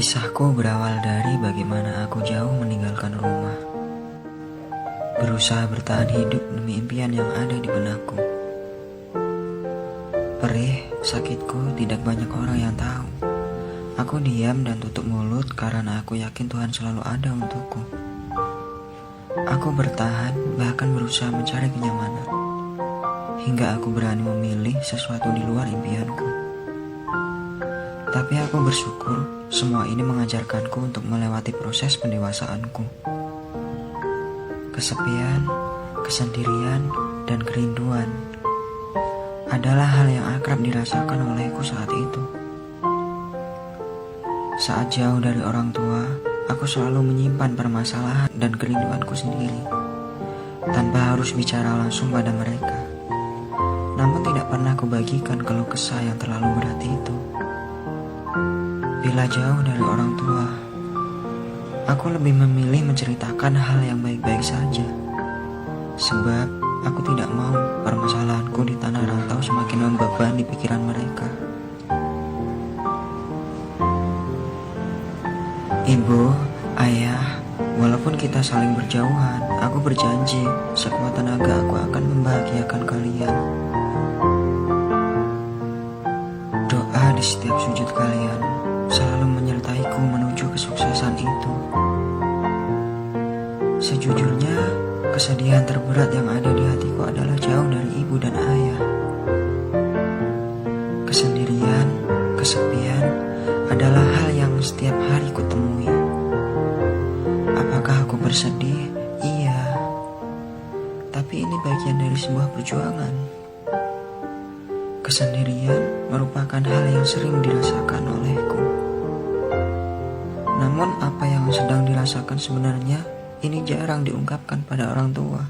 Kisahku berawal dari bagaimana aku jauh meninggalkan rumah, berusaha bertahan hidup demi impian yang ada di benakku. Perih, sakitku tidak banyak orang yang tahu. Aku diam dan tutup mulut karena aku yakin Tuhan selalu ada untukku. Aku bertahan, bahkan berusaha mencari kenyamanan, hingga aku berani memilih sesuatu di luar impianku. Tapi aku bersyukur semua ini mengajarkanku untuk melewati proses pendewasaanku. Kesepian, kesendirian, dan kerinduan adalah hal yang akrab dirasakan olehku saat itu. Saat jauh dari orang tua, aku selalu menyimpan permasalahan dan kerinduanku sendiri, tanpa harus bicara langsung pada mereka. Namun tidak pernah kubagikan keluh kesah yang terlalu berat itu. Bila jauh dari orang tua, aku lebih memilih menceritakan hal yang baik-baik saja. Sebab aku tidak mau permasalahanku di tanah rantau semakin membebani pikiran mereka. Ibu, ayah, walaupun kita saling berjauhan, aku berjanji sekuat tenaga aku akan membahagiakan kalian. Doa di setiap sujud kalian selalu menyertaiku menuju kesuksesan itu. Sejujurnya, kesedihan terberat yang ada di hatiku adalah jauh dari ibu dan ayah. Kesendirian, kesepian adalah hal yang setiap hari kutemui. Apakah aku bersedih? Iya. Tapi ini bagian dari sebuah perjuangan. Kesendirian merupakan hal yang sering dirasakan olehku. Namun apa yang sedang dirasakan sebenarnya ini jarang diungkapkan pada orang tua.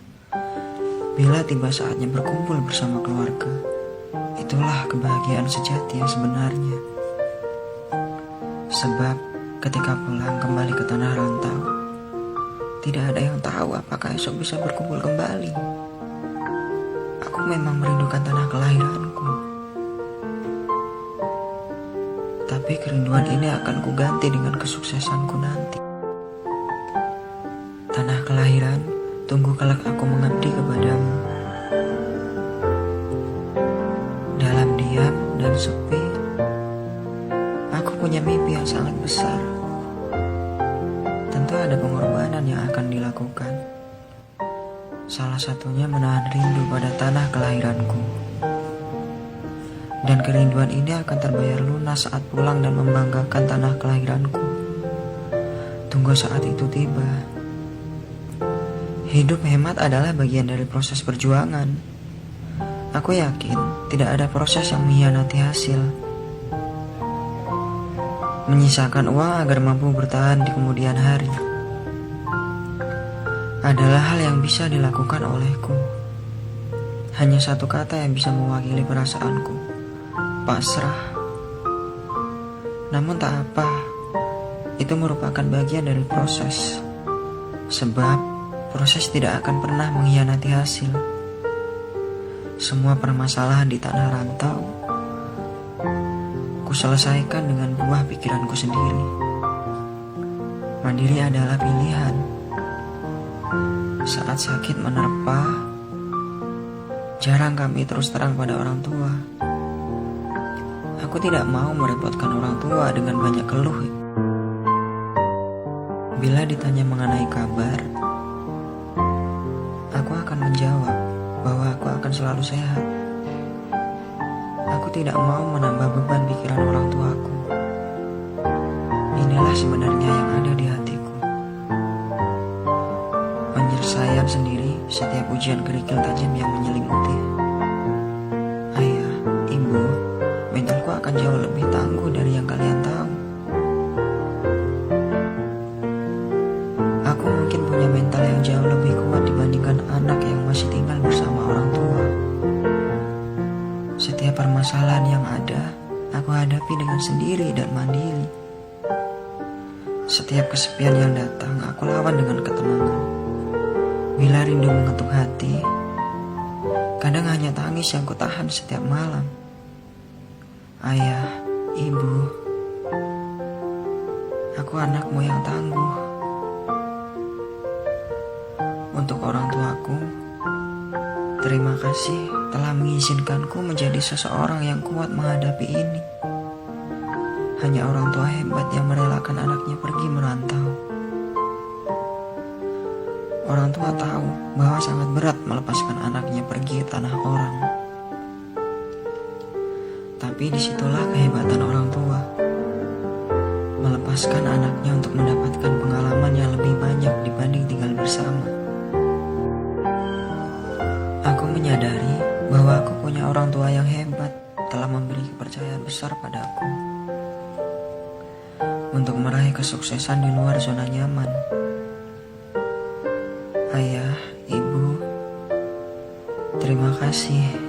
Bila tiba saatnya berkumpul bersama keluarga, itulah kebahagiaan sejati yang sebenarnya. Sebab ketika pulang kembali ke tanah rantau, tidak ada yang tahu apakah esok bisa berkumpul kembali. Aku memang merindukan tanah kelahiranku. Tapi kerinduan ini akan kuganti dengan kesuksesanku nanti. Tanah kelahiran, tunggu kelak aku mengabdi kepadamu. Dalam diam dan sepi, aku punya mimpi yang sangat besar. Tentu ada pengorbanan yang akan dilakukan. Salah satunya menahan rindu pada tanah kelahiranku. Dan kerinduan ini akan terbayar lunas saat pulang dan membanggakan tanah kelahiranku. Tunggu saat itu tiba. Hidup hemat adalah bagian dari proses perjuangan. Aku yakin tidak ada proses yang mengkhianati hasil. Menyisakan uang agar mampu bertahan di kemudian hari adalah hal yang bisa dilakukan olehku. Hanya satu kata yang bisa mewakili perasaanku: pasrah. Namun tak apa, itu merupakan bagian dari proses. Sebab proses tidak akan pernah mengkhianati hasil. Semua permasalahan di tanah rantau kuselesaikan dengan buah pikiranku sendiri. Mandiri adalah pilihan. Saat sakit menerpa, jarang kami terus terang pada orang tua. Aku tidak mau merepotkan orang tua dengan banyak keluh. Bila ditanya mengenai kabar, aku akan menjawab bahwa aku akan selalu sehat. Aku tidak mau menambah beban pikiran orang tuaku. Inilah sebenarnya yang ada di hatiku. Penyelesaian sendiri setiap ujian kerikil tajam yang menyelimuti. Ayah, ibu, mentalku akan jauh lebih tangguh dari yang kalian tahu. Aku mungkin punya mental yang jauh lebih kuat dibandingkan anak yang masih tinggal bersama orang tua. Setiap permasalahan yang ada, aku hadapi dengan sendiri dan mandiri. Setiap kesepian yang datang, aku lawan dengan ketenangan. Bila rindu mengetuk hati, kadang hanya tangis yang kutahan setiap malam. Ayah, ibu, Aku anakmu yang tangguh. Untuk orang tuaku, terima kasih telah mengizinkanku menjadi seseorang yang kuat menghadapi ini. Hanya orang tua hebat yang merelakan anaknya pergi merantau. Orang tua tahu bahwa sangat berat melepaskan anaknya pergi ke tanah orang. Tapi disitulah kehebatan orang tua, melepaskan anaknya untuk mendapatkan pengalaman yang lebih banyak dibanding tinggal bersama. Aku menyadari bahwa aku punya orang tua yang hebat, telah memberi kepercayaan besar padaku untuk meraih kesuksesan di luar zona nyaman. Ayah, ibu, terima kasih